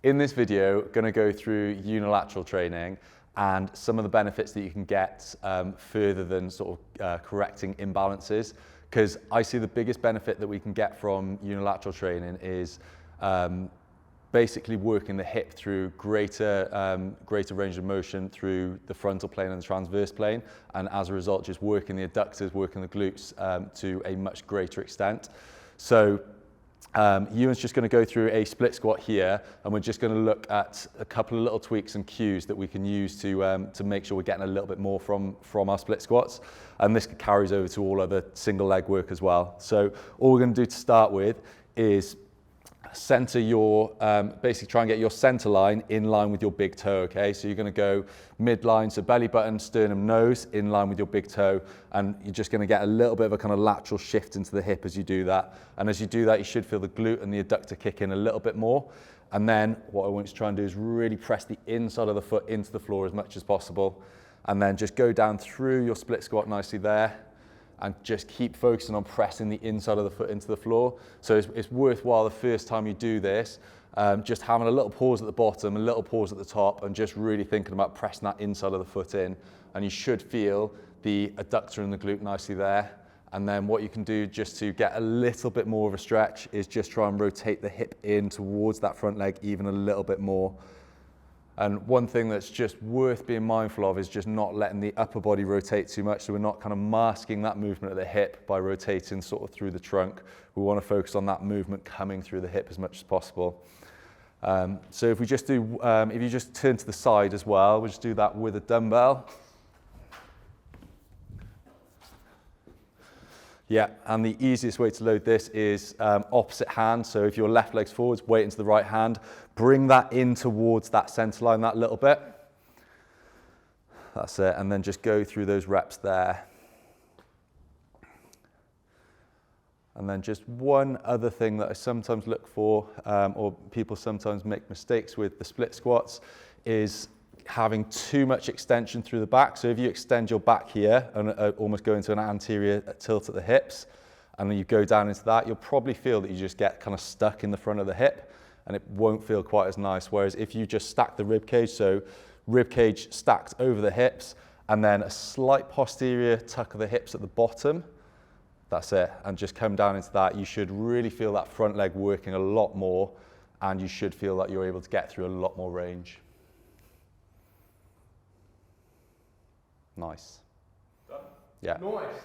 In this video, going to go through unilateral training and some of the benefits that you can get further than sort of correcting imbalances. Because I see the biggest benefit that we can get from unilateral training is basically working the hip through greater range of motion through the frontal plane and the transverse plane, and as a result just working the adductors, working the glutes to a much greater extent. So Ewan's just going to go through a split squat here, and we're just going to look at a couple of little tweaks and cues that we can use to make sure we're getting a little bit more from our split squats, and this carries over to all other single leg work as well. So all we're going to do to start with is center your, basically try and get your center line in line with your big toe, okay? So you're going to go midline, so belly button, sternum, nose, in line with your big toe, and you're just going to get a little bit of a kind of lateral shift into the hip as you do that. And as you do that, you should feel the glute and the adductor kick in a little bit more. And then what I want you to try and do is really press the inside of the foot into the floor as much as possible. And then just go down through your split squat nicely there, and just keep focusing on pressing the inside of the foot into the floor. So it's worthwhile the first time you do this, just having a little pause at the bottom, a little pause at the top, and just really thinking about pressing that inside of the foot in. And you should feel the adductor and the glute nicely there. And then what you can do just to get a little bit more of a stretch is just try and rotate the hip in towards that front leg even a little bit more. And one thing that's just worth being mindful of is just not letting the upper body rotate too much, so we're not kind of masking that movement at the hip by rotating sort of through the trunk. We want to focus on that movement coming through the hip as much as possible. So if we just do, if you just turn to the side as well, we'll just do that with a dumbbell. Yeah, and the easiest way to load this is opposite hand. So if your left leg's forwards, weight into the right hand, bring that in towards that center line that little bit. That's it, and then just go through those reps there. And then just one other thing that I sometimes look for, or people sometimes make mistakes with the split squats, is having too much extension through the back. So if you extend your back here and almost go into an anterior tilt at the hips, and then you go down into that, you'll probably feel that you just get kind of stuck in the front of the hip, and it won't feel quite as nice. Whereas if you just stack the rib cage, so rib cage stacked over the hips, and then a slight posterior tuck of the hips at the bottom, that's it, and just come down into that, you should really feel that front leg working a lot more, and you should feel that you're able to get through a lot more range. Nice. Done? Yeah. Nice.